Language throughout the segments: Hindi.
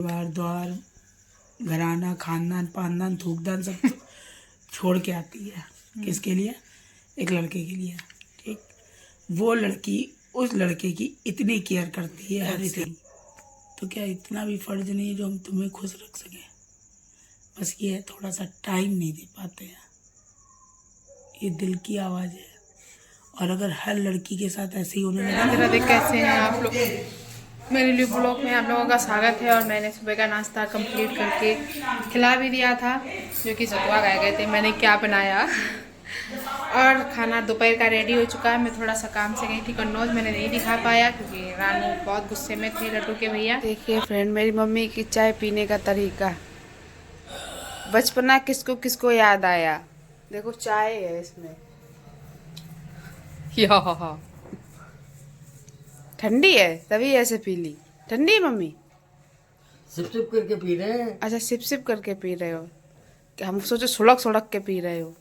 बार द्वार घराना खानदान पानदान थूकदान सब छोड़ के आती है। किसके लिए? एक लड़के के लिए। ठीक, वो लड़की उस लड़के की इतनी केयर करती है हर एक। तो क्या इतना भी फर्ज नहीं है जो हम तुम्हें खुश रख सकें? बस ये है, थोड़ा सा टाइम नहीं दे पाते हैं। ये दिल की आवाज़ है। और अगर हर लड़की के साथ ऐसे ही होने लगा। देख कैसे हैं आप लोग? मेरे लिए ब्लॉग में आप लोगों का स्वागत है। और मैंने सुबह का नाश्ता कंप्लीट करके खिला भी दिया था, जो कि सतुआ गाए गए थे। मैंने क्या बनाया और खाना दोपहर का रेडी हो चुका है। मैं थोड़ा सा काम से गई थी कन्नौज, मैंने नहीं दिखा पाया क्योंकि रानू बहुत गुस्से में थे लड्डू के भैया। देखिए फ्रेंड, मेरी मम्मी की चाय पीने का तरीका, बचपना किसको किसको याद आया। देखो चाय है इसमें, ठंडी है तभी ऐसे पी ली। ठंडी है मम्मी? सिप सिप करके पी रहे हैं। अच्छा, सिप सिप करके पी रहे हो? कि हम सोचे सुलग सुलग के पी रहे हो।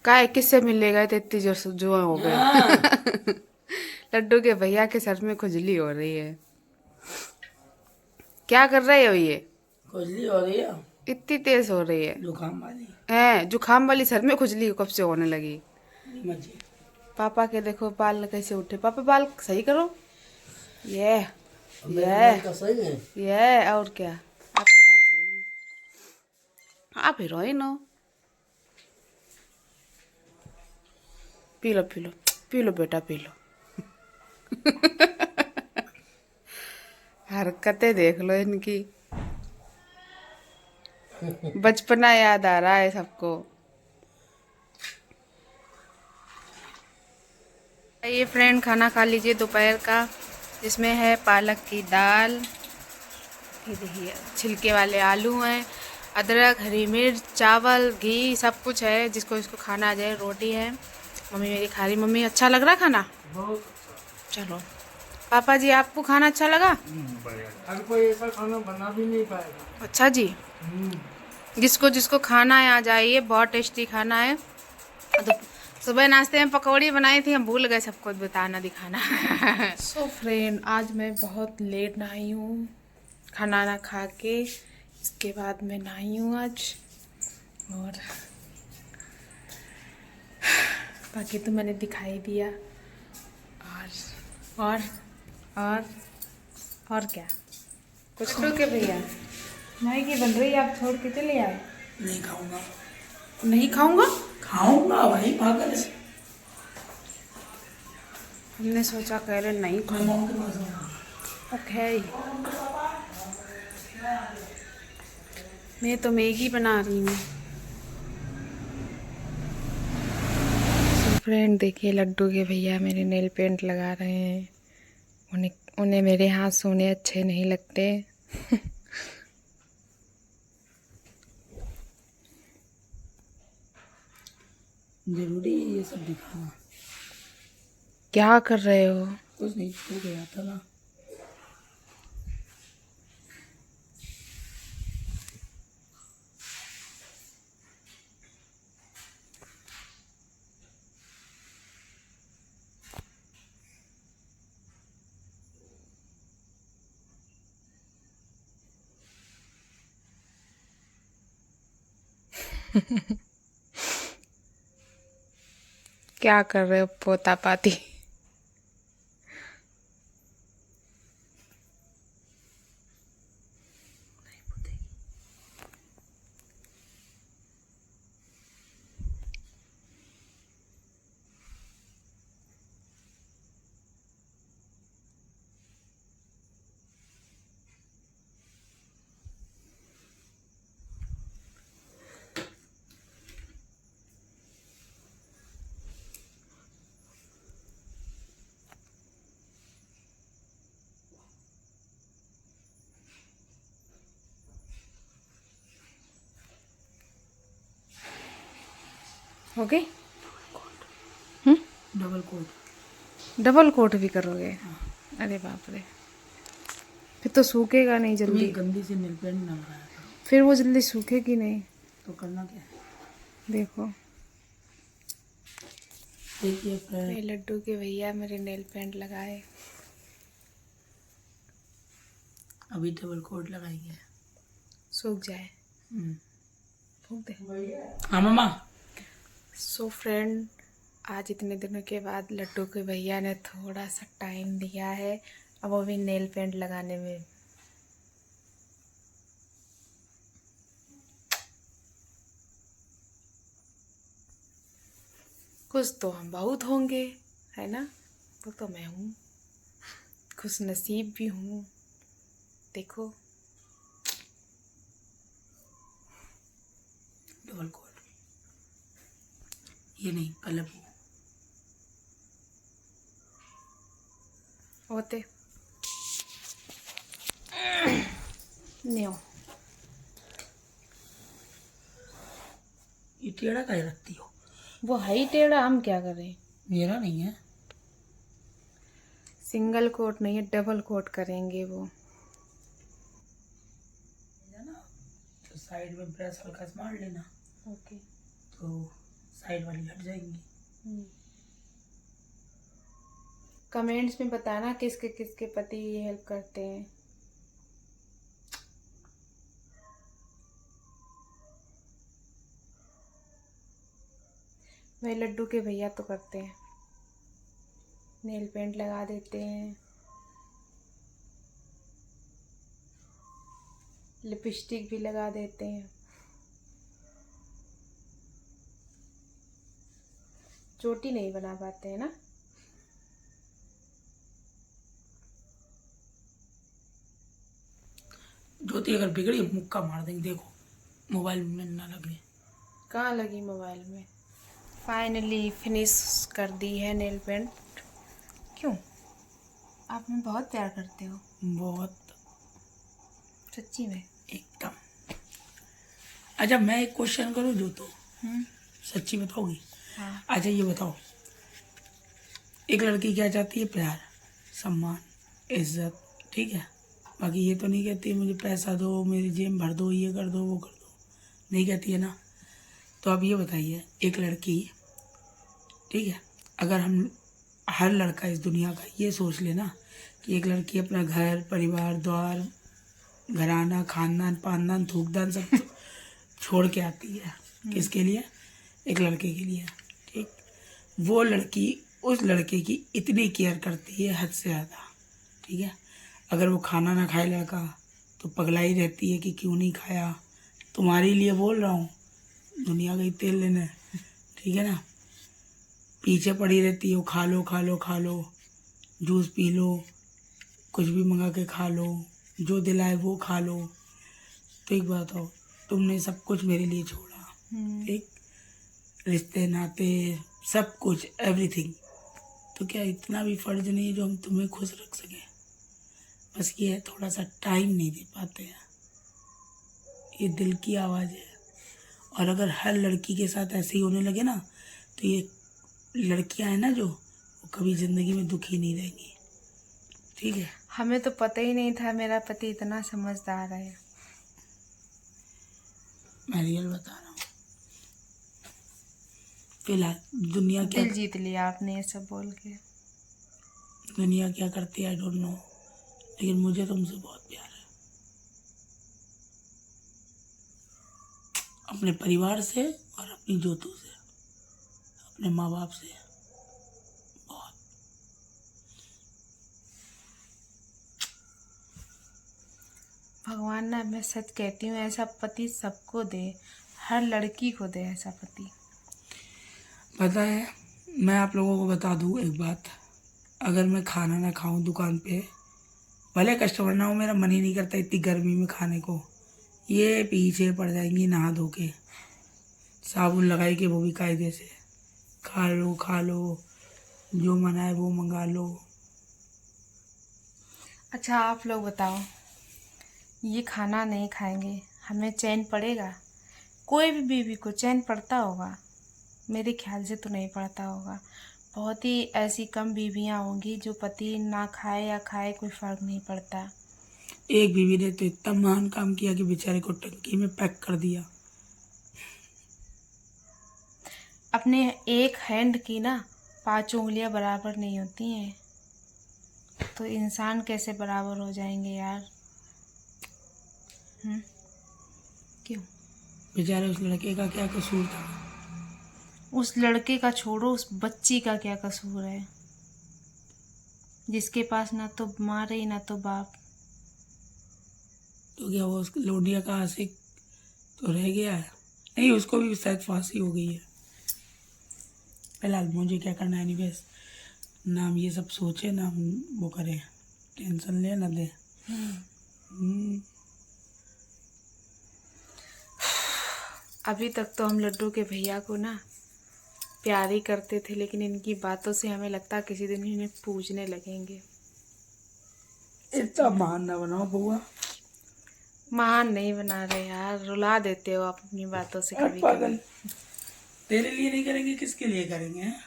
काय किससे मिले गए थे इतनी जो हो गए। लड्डू के भैया के सर में खुजली हो रही है। क्या कर रहे हो ये? खुजली हो रही है, इतनी तेज हो रही है? जुकाम वाली है जुकाम वाली? सर में खुजली कब से होने लगी? मर्जी। पापा के देखो बाल कैसे उठे। पापा बाल सही करो। ये सही है। ये और क्या, आपके बाल सही हैं। आप हीरोइन हो। P low P low P low बेटा पी लो। हरकतें देख लो इनकी। बचपना याद आ रहा है सबको। ये फ्रेंड खाना खा लीजिए दोपहर का, जिसमें है पालक की दाल, ये देखिए छिलके वाले आलू हैं, अदरक, हरी मिर्च, चावल, घी, सब कुछ है जिसको इसको खाना आ जाए। रोटी है, मम्मी मेरी खा रही। मम्मी अच्छा लग रहा खाना? चलो पापा जी, आपको खाना अच्छा लगा? हर कोई ऐसा खाना बना भी नहीं पाएगा। अच्छा जी, जिसको जिसको खाना है आ जाइए, बहुत टेस्टी खाना है। तो सुबह नाश्ते में पकौड़ी बनाई थी, हम भूल गए सबको बताना दिखाना। सो फ्रेंड, आज मैं बहुत लेट नहाई हूँ खाना ना खा के। इसके बाद मैं नहाई हूँ आज, और बाकी तो मैंने दिखाई दिया। और और और क्या कुछ तो के भैया मैगी बन रही है, आप छोड़ के चले आए? नहीं खाऊंगा। नहीं खाऊंगा? खाऊंगा भाई, पागल से। हमने सोचा कह रहे नहीं खाऊंगा। ओके, मैं तो मैगी बना रही हूँ। फ्रेंड देखिए, लड्डू के भैया मेरे नेल पेंट लगा रहे हैं। उन्हें मेरे हाथ सोने अच्छे नहीं लगते। जरूरी है ये सब दिखाना? क्या कर रहे हो? कुछ नहीं, हो गया था ना। क्या कर रहे हो पोता पाती? हो गई? Double coat. डबल कोट भी करोगे? अरे बाप रे, फिर तो सूखेगा नहीं जल्दी। गंदी से नेल पेंट ना लगाया करो। फिर वो जल्दी सूखेगी नहीं। तो करना क्या है? देखो देखिए फ्रेंड, मेरे लड्डू के भैया मेरे नेल पेंट लगाए। अभी डबल कोट लगाएंगे। सूख जाए, फूक दे। हाँ मम्मा। सो फ्रेंड, आज इतने दिनों के बाद लड्डू के भैया ने थोड़ा सा टाइम दिया है, अब वो भी नेल पेंट लगाने में। खुश तो हम बहुत होंगे, है ना? वो तो मैं हूँ, खुश नसीब भी हूँ। देखो, डबल कोट, ये नहीं कलर होते न्यो। ये टेढ़ा काहे रखती हो? वो है ही टेढ़ा, हम क्या करें? मेरा नहीं है। सिंगल कोट नहीं है, डबल कोट करेंगे वो। है ना, तो साइड में ब्रश हल्का से मार लेना, ओके। तो साइड वाली हट जाएंगी। कमेंट्स में बताना किसके किसके पति ये हेल्प करते हैं। मेरे लड्डू के भैया तो करते हैं, नेल पेंट लगा देते हैं, लिपस्टिक भी लगा देते हैं। चोटी नहीं बना पाते हैं ना। ज्योति अगर बिगड़ी मुक्का मार देंगे, देखो मोबाइल में ना लगे। कहाँ लगी मोबाइल में? फाइनली फिनिश कर दी है नेल पेंट। क्यों, आप मुझे बहुत प्यार करते हो? बहुत, सच्ची में? एकदम। अच्छा मैं एक क्वेश्चन करूँ जो, तो सच्ची बताओगी? हाँ। अच्छा ये बताओ, एक लड़की क्या चाहती है? प्यार, सम्मान, इज्जत, ठीक है। बाकी ये तो नहीं कहती मुझे पैसा दो, मेरी जेब भर दो, ये कर दो, वो कर दो, नहीं कहती है ना। तो अब ये बताइए, एक लड़की, ठीक है, अगर हम हर लड़का इस दुनिया का ये सोच लेना कि एक लड़की अपना घर परिवार द्वार घराना खानदान पानदान थूकदान सब छोड़ के आती है, किसके लिए? एक लड़के के लिए, ठीक। वो लड़की उस लड़के की इतनी केयर करती है हद से ज़्यादा, ठीक है। अगर वो खाना ना खाए लड़का तो पगलाई रहती है कि क्यों नहीं खाया, तुम्हारे लिए बोल रहा हूँ, दुनिया गई तेल लेने, ठीक है ना। पीछे पड़ी रहती है, वो खा लो खा लो खा लो, जूस पी लो, कुछ भी मंगा के खा लो, जो दिलाए वो खा लो। तो एक बात हो, तुमने सब कुछ मेरे लिए छोड़ा, ठीक, रिश्ते नाते सब कुछ एवरीथिंग, तो क्या इतना भी फर्ज नहीं है जो हम तुम्हें खुश रख सकें? बस ये है, थोड़ा सा टाइम नहीं दे पाते हैं, ये दिल की आवाज़ है। और अगर हर लड़की के साथ ऐसे ही होने लगे ना, तो ये लड़कियां हैं ना जो, वो कभी ज़िंदगी में दुखी नहीं रहेंगी, ठीक है। हमें तो पता ही नहीं था मेरा पति इतना समझदार है। मैं रियल बता रहा हूँ। फिलहाल दुनिया क्या, दिल जीत लिया आपने ये सब बोल के। दुनिया क्या करती है आई डोंट नो, लेकिन मुझे तुमसे बहुत प्यार है, अपने परिवार से और अपनी जोतों से, अपने माँ बाप से बहुत। भगवान ना, मैं सच कहती हूँ, ऐसा पति सबको दे, हर लड़की को दे ऐसा पति। पता है, मैं आप लोगों को बता दूँ एक बात, अगर मैं खाना ना खाऊं दुकान पे, भले कस्टमर ना हो, मेरा मन ही नहीं करता इतनी गर्मी में खाने को, ये पीछे पड़ जाएंगी नहा धो के, साबुन लगाई के, वो भी कायदे से, खा लो जो मना है वो मंगा लो। अच्छा आप लोग बताओ, ये खाना नहीं खाएंगे हमें चैन पड़ेगा? कोई भी बीवी को चैन पड़ता होगा? मेरे ख्याल से तो नहीं पड़ता होगा। बहुत ही ऐसी कम बीवियाँ होंगी जो पति ना खाए या खाए कोई फ़र्क नहीं पड़ता। एक बीवी ने तो इतना महान काम किया कि बेचारे को टंकी में पैक कर दिया। अपने एक हैंड की ना 5 उंगलियां बराबर नहीं होती हैं, तो इंसान कैसे बराबर हो जाएंगे यार? क्यों? बेचारे उस लड़के का क्या कसूर था? उस लड़के का छोड़ो, उस बच्ची का क्या कसूर है, जिसके पास ना तो माँ रही ना तो बाप। तो क्या वो उस लोडिया का आशिक तो रह गया है? नहीं, उसको भी शायद फांसी हो गई है। फिलहाल मुझे क्या करना है, एनीवेज ना हम ये सब सोचे ना हम वो करें, टेंशन ले ना दे। अभी तक तो हम लड्डू के भैया को ना प्यार ही करते थे, लेकिन इनकी बातों से हमें लगता है किसी दिन इन्हें पूजने लगेंगे। इतना महान ना बनाओ बुआ। महान नहीं बना रहे यार, रुला देते हो आप अपनी बातों से अरे कभी पागल, कभी। तेरे लिए नहीं करेंगे किसके लिए करेंगे हैं?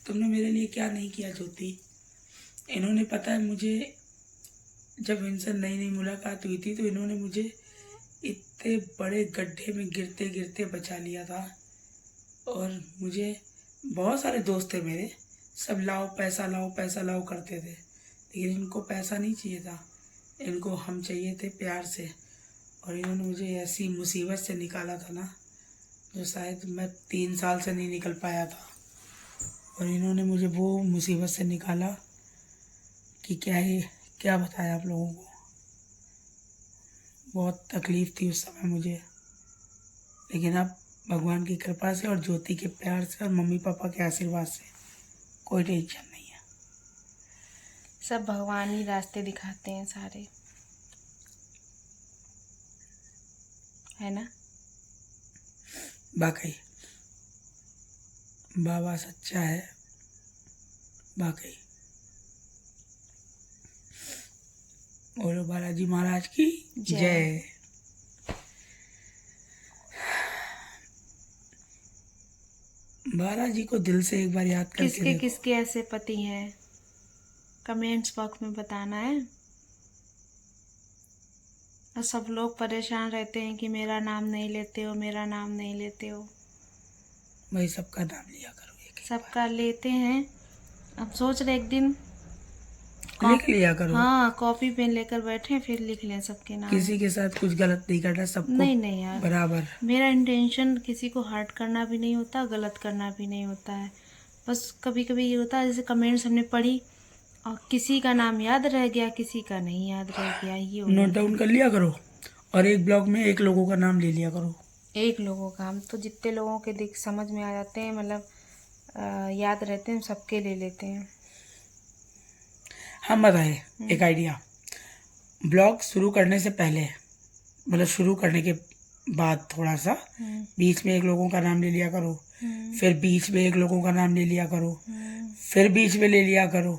तुमने मेरे लिए क्या नहीं किया ज्योति? इन्होंने, पता है मुझे, जब इनसे नई नई मुलाकात हुई थी तो इन्होंने मुझे इतने बड़े गड्ढे में गिरते गिरते बचा लिया था। और मुझे बहुत सारे दोस्त थे मेरे, सब लाओ पैसा लाओ करते थे, लेकिन इनको पैसा नहीं चाहिए था, इनको हम चाहिए थे प्यार से। और इन्होंने मुझे ऐसी मुसीबत से निकाला था ना, जो शायद मैं 3 साल से नहीं निकल पाया था। और इन्होंने मुझे वो मुसीबत से निकाला कि क्या बताया आप लोगों को। बहुत तकलीफ़ थी उस समय मुझे, लेकिन अब भगवान की कृपा से और ज्योति के प्यार से और मम्मी पापा के आशीर्वाद से कोई टेंशन नहीं है। सब भगवान ही रास्ते दिखाते हैं सारे, है ना? वाकई बाबा सच्चा है, वाकई। बोलो बालाजी महाराज की जय। बालाजी को दिल से एक बार याद करके किसके देखो। किसके ऐसे पति हैं, कमेंट्स बॉक्स में बताना है। और सब लोग परेशान रहते हैं कि मेरा नाम नहीं लेते हो, मेरा नाम नहीं लेते हो। भाई सबका नाम लिया करो, एक सबका लेते हैं। अब सोच रहे एक दिन लिख लिया करो। हाँ, कॉपी पेन लेकर बैठे फिर लिख लें सबके नाम। किसी के साथ कुछ गलत नहीं करना, सबको नहीं नहीं यार, बराबर। मेरा इंटेंशन किसी को हर्ट करना भी नहीं होता, गलत करना भी नहीं होता है। बस कभी कभी ये होता है, जैसे कमेंट्स हमने पढ़ी और किसी का नाम याद रह गया, किसी का नहीं याद रह गया, ये हो नोट जाता डाउन है। कर लिया करो और एक ब्लॉग में एक लोगों का नाम ले लिया करो। एक लोगों का, हम तो जितने लोगों के दिख समझ में आ जाते हैं, मतलब याद रहते हैं, सबके ले लेते हैं। हम बताए एक आइडिया, ब्लॉग शुरू करने से पहले, मतलब शुरू करने के बाद थोड़ा सा बीच में एक लोगों का नाम ले लिया करो, फिर बीच में एक लोगों का नाम ले लिया करो, फिर बीच में ले लिया करो,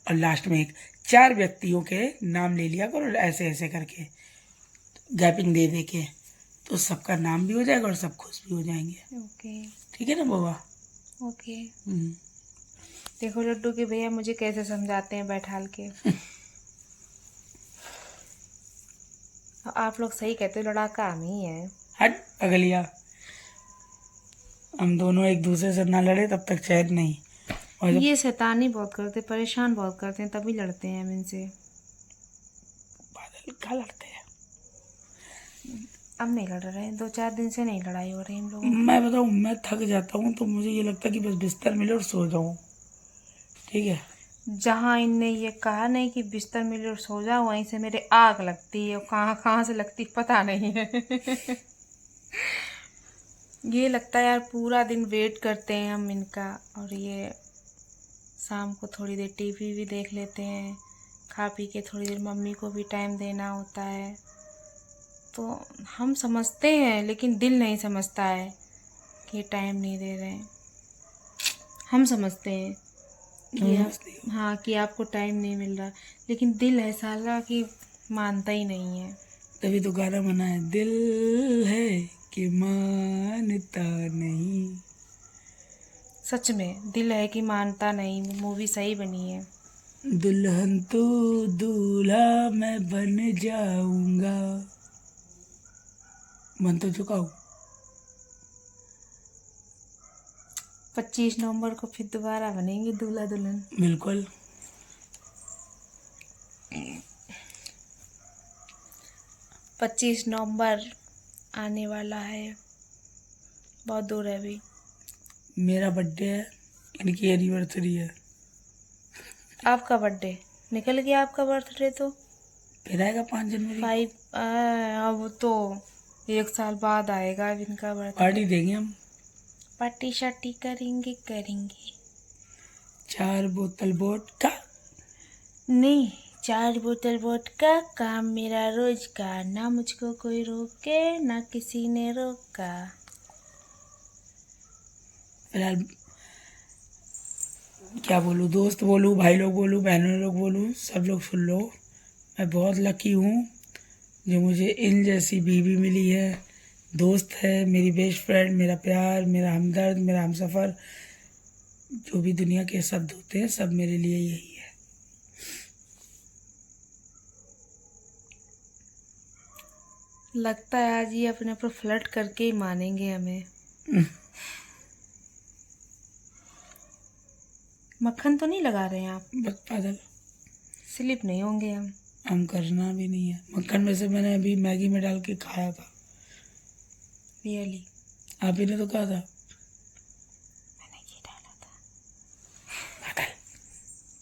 और लास्ट में 4 व्यक्तियों के नाम ले लिया करो, ऐसे ऐसे करके गैपिंग दे दे के, तो सबका नाम भी हो जाएगा और सब खुश भी हो जाएंगे। ओके ठीक है ना बाबा? ओके। देखो लड्डू के भैया मुझे कैसे समझाते हैं बैठाल के। आप लोग सही कहते हो, लड़ाका हम ही है। हट अगलिया, हम दोनों एक दूसरे से ना लड़े तब तक चैन नहीं। और जब ये शैतानी बहुत करते, परेशान बहुत करते हैं, तभी लड़ते हैं हम इनसे। बादल का लड़ते हैं, अब नहीं लड़ रहे हैं, 2-4 दिन से नहीं लड़ाई हो रही हम लोगों मैं बताऊँ, मैं थक जाता हूँ तो मुझे ये लगता है कि बस बिस्तर मिले और सो जाऊँ। ठीक है, की। जहाँ इनने ये कहा नहीं कि बिस्तर मिले और सो जाओ, वहीं से मेरे आग लगती है, और कहाँ कहाँ से लगती पता नहीं है। ये लगता है यार पूरा दिन वेट करते हैं हम इनका, और ये शाम को थोड़ी देर टीवी भी देख लेते हैं, खा पी के थोड़ी देर मम्मी को भी टाइम देना होता है। तो हम समझते हैं, लेकिन दिल नहीं समझता है कि टाइम नहीं दे रहे हैं। हम समझते हैं कि हाँ कि आपको टाइम नहीं मिल रहा, लेकिन दिल है साला कि मानता ही नहीं है। तभी तो गाना बना है, दिल है कि मानता नहीं। सच में दिल है कि मानता नहीं, मूवी सही बनी है। दुल्हन तो दूल्हा मैं बन जाऊंगा, बन तो चुका हूँ। 25 नवंबर को फिर दोबारा बनेंगे दूल्हा दुल्हन। बिल्कुल। 25 नवंबर आने वाला है, बहुत दूर है अभी। मेरा बर्थडे है, इनकी एनिवर्सरी है। आपका बर्थडे निकल गया, आपका बर्थडे तो फिर आएगा 5 जनवरी। 5 अब तो 1 साल बाद आएगा अब इनका बर्थडे। पार्टी देंगे हम। पार्टी शार्टी करेंगे। 4 बोतल वोडका। नहीं, 4 बोतल वोडका, काम मेरा रोज का, ना मुझको कोई रोके ना किसी ने रोका। फिलहाल क्या बोलूँ, दोस्त बोलूँ, भाई लोग बोलूँ, बहनों लोग बोलूँ, सब लोग सुन लो। मैं बहुत लकी हूँ जो मुझे इन जैसी बीवी मिली है, दोस्त है, मेरी बेस्ट फ्रेंड, मेरा प्यार, मेरा हमदर्द, मेरा हमसफ़र, जो भी दुनिया के शब्द होते हैं सब मेरे लिए यही है। लगता है आज ये अपने पर फ्लर्ट करके ही मानेंगे हमें। मक्खन तो नहीं लगा रहे हैं आप? बस पागल, स्लिप नहीं होंगे हम करना भी नहीं है। मक्खन में से मैंने अभी मैगी में डाल के खाया था। रियली? आप ही ने तो कहा था। मैंने ये डाला था। पागल,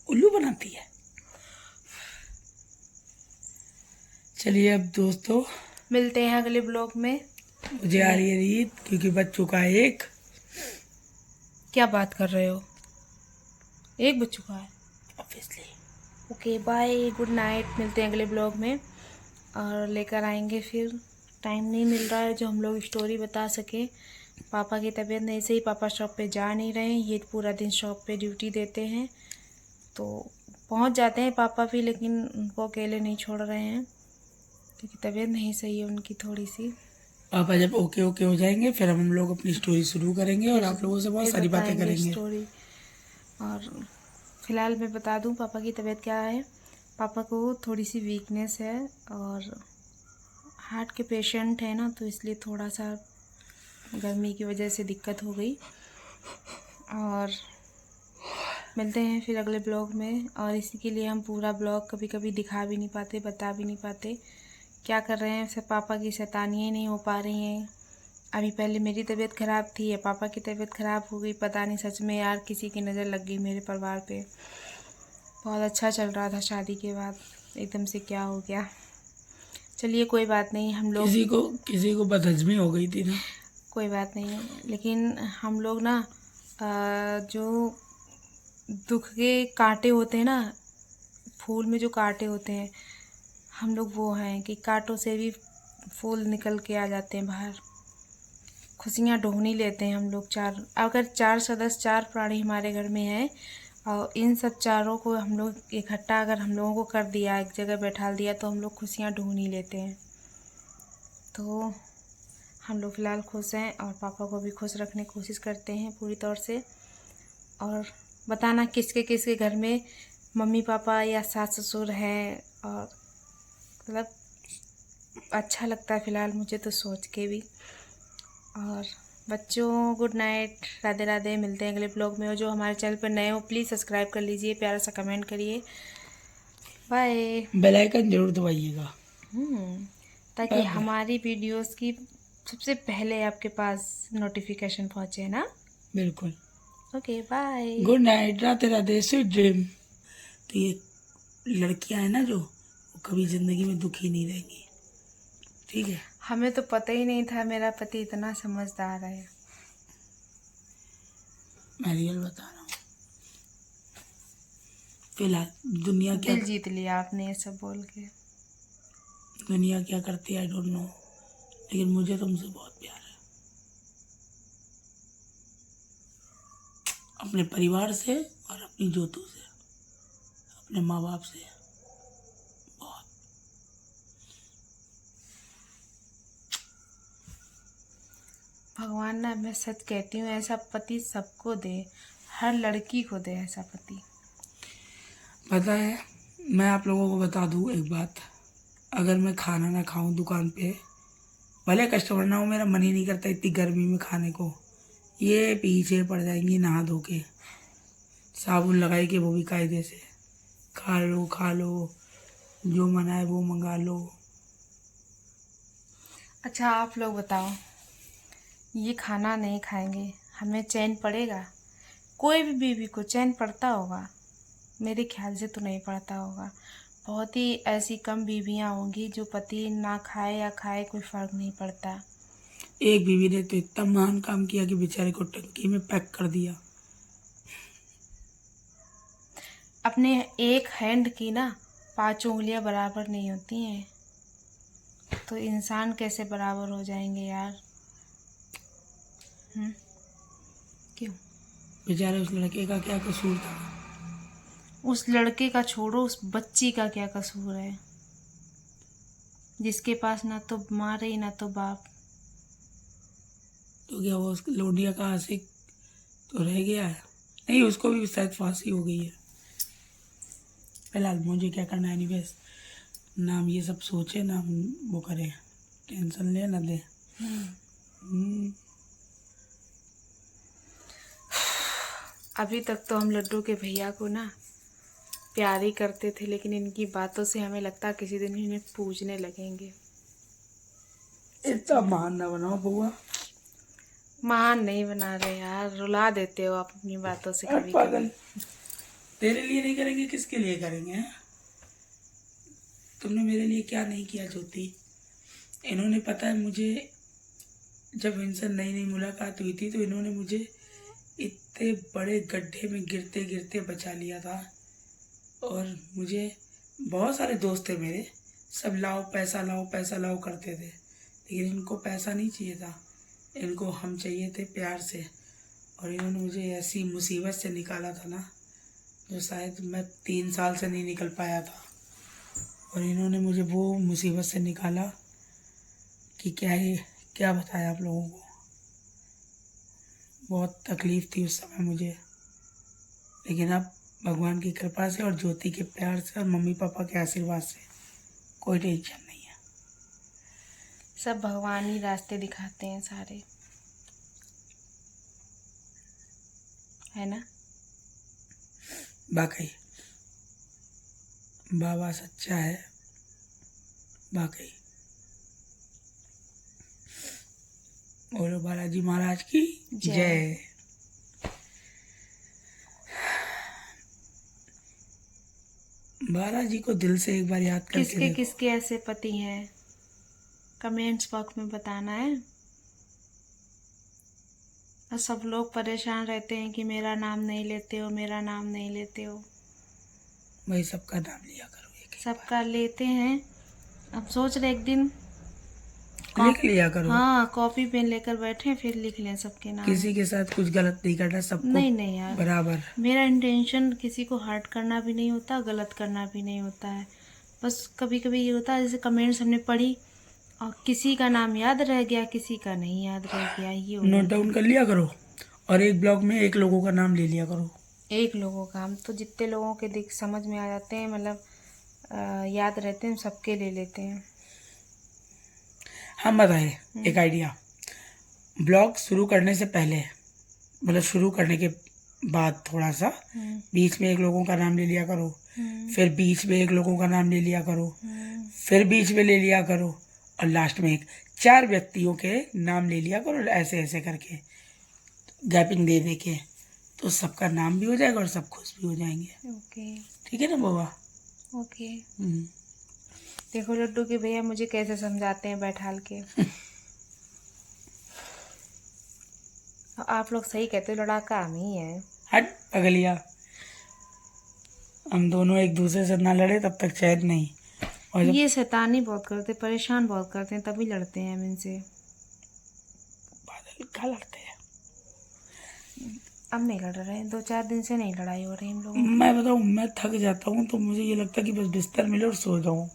उल्लू बनाती है। चलिए अब दोस्तों, मिलते हैं अगले ब्लॉग में। मुझे आ रही है नींद क्योंकि बज चुका है 1। क्या बात कर रहे हो? 1 बज चुका है obviously. Okay bye, good night. मिलते हैं अगले ब्लॉग में और लेकर आएंगे फिर। टाइम नहीं मिल रहा है जो हम लोग स्टोरी बता सकें। पापा की तबीयत नहीं सही, पापा शॉप पे जा नहीं रहे हैं, ये पूरा दिन शॉप पे ड्यूटी देते हैं, तो पहुंच जाते हैं पापा भी, लेकिन उनको अकेले नहीं छोड़ रहे हैं क्योंकि तबीयत नहीं सही है उनकी थोड़ी सी। पापा जब ओके हो जाएंगे फिर हम लोग अपनी स्टोरी शुरू करेंगे और आप लोगों से बहुत सारी बातें करेंगे। स्टोरी। और फिलहाल मैं बता दूं पापा की तबीयत क्या है। पापा को थोड़ी सी वीकनेस है और हार्ट के पेशेंट है ना, तो इसलिए थोड़ा सा गर्मी की वजह से दिक्कत हो गई। और मिलते हैं फिर अगले ब्लॉग में। और इसी के लिए हम पूरा ब्लॉग कभी कभी दिखा भी नहीं पाते, बता भी नहीं पाते क्या कर रहे हैं। सब पापा की शैतानियाँ नहीं हो पा रही हैं। अभी पहले मेरी तबीयत ख़राब थी, या पापा की तबीयत ख़राब हो गई, पता नहीं सच में यार किसी की नज़र लग गई मेरे परिवार पे। बहुत अच्छा चल रहा था शादी के बाद, एकदम से क्या हो गया। चलिए कोई बात नहीं, हम लोग किसी को बदहजमी हो गई थी ना। कोई बात नहीं, लेकिन हम लोग ना जो दुख के कांटे होते हैं ना, फूल में जो कांटे होते हैं, हम लोग वो हैं कि कांटों से भी फूल निकल के आ जाते हैं बाहर। खुशियाँ ढूंढ लेते हैं हम लोग। अगर 4 सदस्य, 4 प्राणी हमारे घर में हैं और इन सब चारों को हम लोग इकट्ठा अगर हम लोगों को कर दिया, एक जगह बैठा दिया, तो हम लोग खुशियाँ ढूंढ ही लेते हैं। तो हम लोग फ़िलहाल खुश हैं और पापा को भी खुश रखने की कोशिश करते हैं पूरी तौर से। और बताना किसके किसके घर में मम्मी पापा या सास ससुर हैं, और मतलब अच्छा लगता है फ़िलहाल मुझे तो सोच के भी। और बच्चों गुड नाइट, राधे राधे। मिलते हैं अगले ब्लॉग में। और जो हमारे चैनल पर नए हो प्लीज़ सब्सक्राइब कर लीजिए, प्यारा सा कमेंट करिए। बाय। बेल आइकन जरूर दबाइएगा ताकि हमारी वीडियोस की सबसे पहले आपके पास नोटिफिकेशन पहुँचे ना। बिल्कुल। Okay bye, good night, Radhe Radhe, sweet dream. तो ये लड़कियां हैं ना जो, वो कभी ज़िंदगी में दुखी नहीं रहेंगी, ठीक है। हमें तो पता ही नहीं था मेरा पति इतना समझदार है। मैं रियल बता रहा हूँ। फिलहाल दुनिया क्या दिल जीत लिया आपने ये सब बोल के। दुनिया क्या करती है आई डोंट नो, लेकिन मुझे तुमसे बहुत प्यार है, अपने परिवार से और अपनी जोतू से, अपने माँ बाप से बहुत। भगवान ना, मैं सच कहती हूँ, ऐसा पति सबको दे, हर लड़की को दे ऐसा पति। पता है, मैं आप लोगों को बता दूँ एक बात, अगर मैं खाना ना खाऊं दुकान पे, भले कस्टमर ना हो, मेरा मन ही नहीं करता इतनी गर्मी में खाने को, ये पीछे पड़ जाएंगी नहा धो के, साबुन लगाई के वो भी कायदे से। खा लो, जो मना है वो मंगा लो। अच्छा आप लोग बताओ, ये खाना नहीं खाएंगे हमें चैन पड़ेगा? कोई भी बीवी को चैन पड़ता होगा? मेरे ख्याल से तो नहीं पड़ता होगा। बहुत ही ऐसी कम बीवियां होंगी जो पति ना खाए या खाए कोई फ़र्क नहीं पड़ता। एक बीवी ने तो इतना महान काम किया कि बेचारे को टंकी में पैक कर दिया। अपने एक हैंड की ना 5 उंगलियां बराबर नहीं होती हैं, तो इंसान कैसे बराबर हो जाएंगे यार? क्यों? बेचारे उस लड़के का क्या कसूर था? उस लड़के का छोड़ो, उस बच्ची का क्या कसूर है जिसके पास ना तो माँ रही ना तो बाप? तो क्या वो उस लोडिया का आशिक तो रह गया है? नहीं, उसको भी शायद फांसी हो गई है। फिलहाल मुझे क्या करना है, एनीवेज ना हम ये सब सोचे ना हम वो करें, टेंशन ले ना दे। अभी तक तो हम लड्डू के भैया को ना प्यार ही करते थे, लेकिन इनकी बातों से हमें लगता है किसी दिन इन्हें पूजने लगेंगे। इतना महान ना बनाओ बुआ। महान नहीं बना रहे यार, रुला देते हो आप अपनी बातों से हट कभी पागल, कभी। तेरे लिए नहीं करेंगे किसके लिए करेंगे हैं? तुमने मेरे लिए क्या नहीं किया ज्योति? इन्होंने, पता है मुझे, जब इनसे नई नई मुलाकात हुई थी तो इन्होंने मुझे इतने बड़े गड्ढे में गिरते गिरते बचा लिया था। और मुझे बहुत सारे दोस्त थे मेरे, सब लाओ पैसा लाओ करते थे, लेकिन इनको पैसा नहीं चाहिए था, इनको हम चाहिए थे प्यार से। और इन्होंने मुझे ऐसी मुसीबत से निकाला था ना, जो शायद मैं 3 साल से नहीं निकल पाया था। और इन्होंने मुझे वो मुसीबत से निकाला कि क्या बताया आप लोगों को। बहुत तकलीफ़ थी उस समय मुझे, लेकिन अब भगवान की कृपा से और ज्योति के प्यार से और मम्मी पापा के आशीर्वाद से कोई टेंशन नहीं है। सब भगवान ही रास्ते दिखाते हैं सारे, है ना? वाकई बाबा सच्चा है, वाकई। बोलो बालाजी महाराज की जय। बालाजी को दिल से एक बार याद करके देखो। किसके ऐसे पति हैं, कमेंट्स बॉक्स में बताना है। और सब लोग परेशान रहते हैं कि मेरा नाम नहीं लेते हो, मेरा नाम नहीं लेते हो। भाई सबका नाम लिया करो, एक सबका लेते हैं। अब सोच रहे एक दिन लिख लिया करो। हाँ, कॉपी पेन लेकर बैठे फिर लिख लें सबके नाम। किसी के साथ कुछ गलत नहीं करना, सबको नहीं यार, बराबर। मेरा इंटेंशन किसी को हर्ट करना भी नहीं होता, गलत करना भी नहीं होता है। बस कभी कभी ये होता है, जैसे कमेंट्स हमने पढ़ी और किसी का नाम याद रह गया, किसी का नहीं याद रह गया, ये हो नोट डाउन कर लिया करो और एक ब्लॉग में एक लोगों का नाम ले लिया करो। एक लोगों का, हम तो जितने लोगों के दिख समझ में आ जाते हैं, मतलब याद रहते हैं, सबके ले लेते हैं। हम बताए एक आइडिया, ब्लॉग शुरू करने से पहले, मतलब शुरू करने के बाद थोड़ा सा बीच में एक लोगों का नाम ले लिया करो, फिर बीच में एक लोगों का नाम ले लिया करो, फिर बीच में ले लिया करो, और लास्ट में 4 व्यक्तियों के नाम ले लिया करो, ऐसे ऐसे करके गैपिंग दे दे के, तो सबका नाम भी हो जाएगा और सब खुश भी हो जाएंगे। ओके, ठीक है ना बाबा? ओके। देखो लड्डू के भैया मुझे कैसे समझाते हैं बैठाल के। आप लोग सही कहते हो, लड़ाका हम ही है। हट पगलिया, हम दोनों एक दूसरे से ना लड़े तब तक चैन नहीं। और ये शैतानी बहुत करते, परेशान बहुत करते हैं, तभी लड़ते हैं हम इनसे। बादल का लड़ते हैं। अब नहीं लड़ रहे हैं, 2-4 दिन से नहीं लड़ाई हो रही हम लोगों की। मैं बताऊँ, मैं थक जाता हूँ तो मुझे ये लगता है कि बस बिस्तर मिले और सो जाऊँ।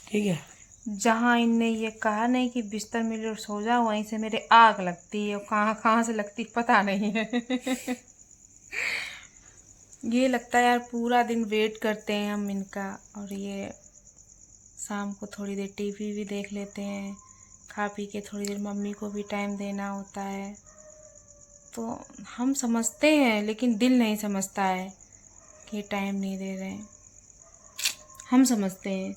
ठीक है, जहाँ इनने ये कहा नहीं कि बिस्तर मिले और सो जाओ, वहीं से मेरे आग लगती है, और कहाँ से लगती पता नहीं है। ये लगता है यार पूरा दिन वेट करते हैं हम इनका, और ये शाम को थोड़ी देर टीवी भी देख लेते हैं, खा पी के थोड़ी देर मम्मी को भी टाइम देना होता है। तो हम समझते हैं लेकिन दिल नहीं समझता है कि टाइम नहीं दे रहे हैं। हम समझते हैं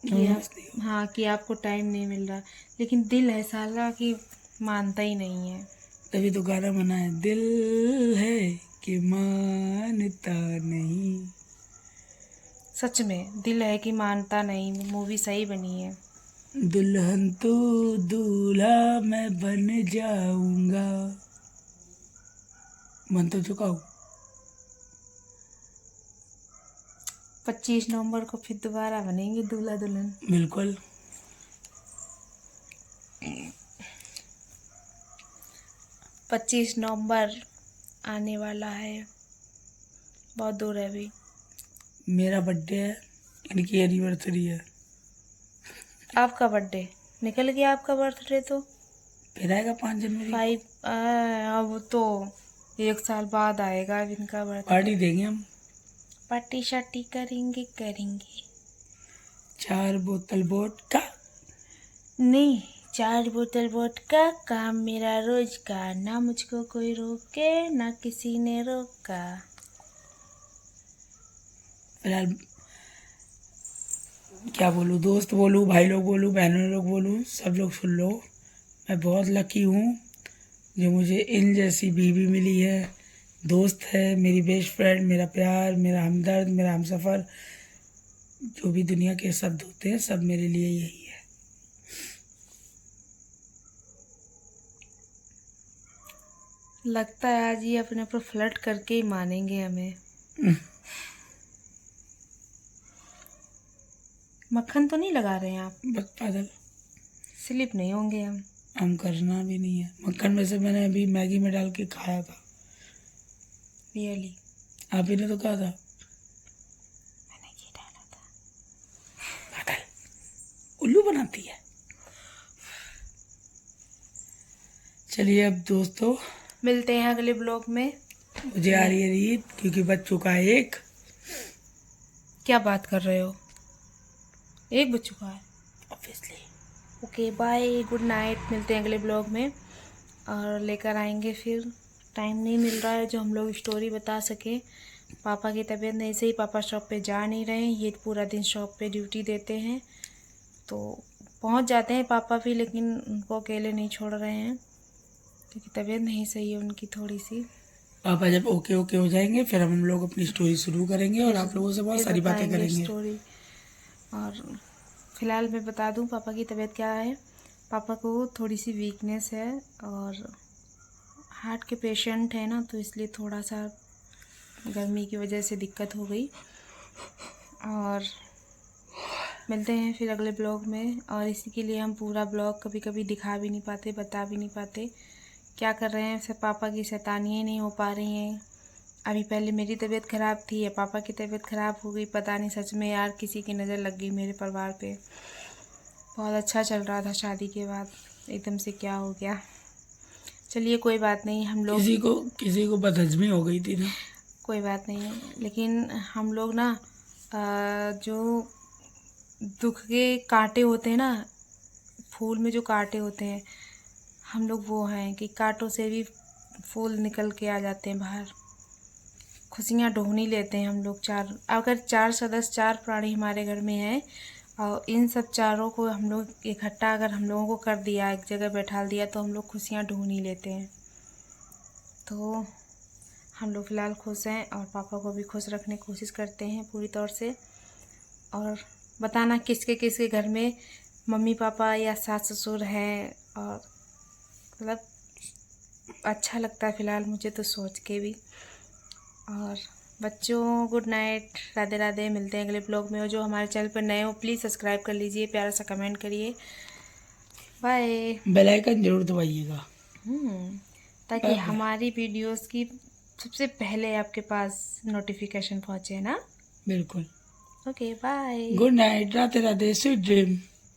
कि हाँ कि आपको टाइम नहीं मिल रहा, लेकिन दिल है साला कि मानता ही नहीं है। तभी तो गाना बना है, दिल है कि मानता नहीं। सच में दिल है कि मानता नहीं, मूवी सही बनी है। दुल्हन तू दूल्हा मैं बन जाऊंगा, मन तो चुका हूँ। 25 नवंबर को फिर दोबारा बनेंगे दूल्हा दुल्हन। बिल्कुल। 25 नवंबर आने वाला है, बहुत दूर है अभी। मेरा बर्थडे है, इनकी एनिवर्सरी है। आपका बर्थडे निकल गया, आपका बर्थडे तो फिर आएगा 5 जनवरी। अब तो 1 साल बाद आएगा अब इनका बर्थडे। पार्टी देंगे हम, पार्टी शार्टी करेंगे। 4 बोतल वोडका। नहीं, 4 बोतल वोडका, काम मेरा रोज का, ना मुझको कोई रोके ना किसी ने रोका। फिलहाल क्या बोलूँ, दोस्त बोलूँ, भाई लोग बोलूँ, बहनों लोग बोलूँ, सब लोग सुन लो। मैं बहुत लकी हूँ जो मुझे इन जैसी बीवी मिली है, दोस्त है, मेरी बेस्ट फ्रेंड, मेरा प्यार, मेरा हमदर्द, मेरा हमसफ़र। जो भी दुनिया के शब्द होते हैं सब मेरे लिए यही है। लगता है आज ये अपने ऊपर फ्लर्ट करके ही मानेंगे हमें। मक्खन तो नहीं लगा रहे हैं आप? बस पागल, स्लिप नहीं होंगे हम। करना भी नहीं है। मक्खन में से मैंने अभी मैगी में डाल के खाया था। रियली? आप ही ने तो कहा था। मैंने ये डाला था। पागल, उल्लू बनाती है। चलिए अब दोस्तों, मिलते हैं अगले ब्लॉग में। मुझे आ रही है नींद क्योंकि बज चुका है 1। क्या बात कर रहे हो? 1 बज चुका है obviously. Okay bye, good night. मिलते हैं अगले ब्लॉग में और लेकर आएंगे फिर। टाइम नहीं मिल रहा है जो हम लोग स्टोरी बता सकें। पापा की तबीयत नहीं सही, पापा शॉप पे जा नहीं रहे हैं। ये पूरा दिन शॉप पे ड्यूटी देते हैं, तो पहुंच जाते हैं पापा भी, लेकिन उनको अकेले नहीं छोड़ रहे हैं क्योंकि तबीयत नहीं सही है उनकी थोड़ी सी। पापा जब ओके हो जाएंगे फिर हम लोग अपनी स्टोरी शुरू करेंगे और आप लोगों से बहुत सारी बातें करेंगे। स्टोरी। और फिलहाल मैं बता दूं पापा की तबीयत क्या है। पापा को थोड़ी सी वीकनेस है और हार्ट के पेशेंट है ना, तो इसलिए थोड़ा सा गर्मी की वजह से दिक्कत हो गई। और मिलते हैं फिर अगले ब्लॉग में। और इसी के लिए हम पूरा ब्लॉग कभी कभी दिखा भी नहीं पाते, बता भी नहीं पाते क्या कर रहे हैं। सब पापा की शैतानियाँ नहीं हो पा रही हैं। अभी पहले मेरी तबीयत ख़राब थी या पापा की तबीयत ख़राब हो गई, पता नहीं। सच में यार किसी की नज़र लग गई मेरे परिवार पे। बहुत अच्छा चल रहा था शादी के बाद, एकदम से क्या हो गया। चलिए कोई बात नहीं, हम लोग किसी को बदहजमी हो गई थी ना। कोई बात नहीं, लेकिन हम लोग ना जो दुख के कांटे होते हैं ना, फूल में जो कांटे होते हैं, हम लोग वो हैं कि कांटों से भी फूल निकल के आ जाते हैं बाहर। खुशियाँ ढूंढ ही लेते हैं हम लोग। अगर 4 सदस्य, 4 प्राणी हमारे घर में हैं और इन सब चारों को हम लोग इकट्ठा अगर हम लोगों को कर दिया, एक जगह बैठा दिया, तो हम लोग खुशियाँ ढूंढ ही लेते हैं। तो हम लोग फ़िलहाल खुश हैं और पापा को भी खुश रखने की कोशिश करते हैं पूरी तौर से। और बताना किसके किसके घर में मम्मी पापा या सास ससुर हैं, और मतलब अच्छा लगता है फ़िलहाल मुझे तो सोच के भी। और बच्चों गुड नाइट, राधे राधे। मिलते हैं अगले ब्लॉग में। और जो हमारे चैनल पर नए हो प्लीज़ सब्सक्राइब कर लीजिए, प्यारा सा कमेंट करिए। बाय। बेल आइकन जरूर दबाइएगा ताकि हमारी वीडियोस की सबसे पहले आपके पास नोटिफिकेशन पहुँचे ना। बिल्कुल। Okay bye, good night, Radhe Radhe, sweet dream.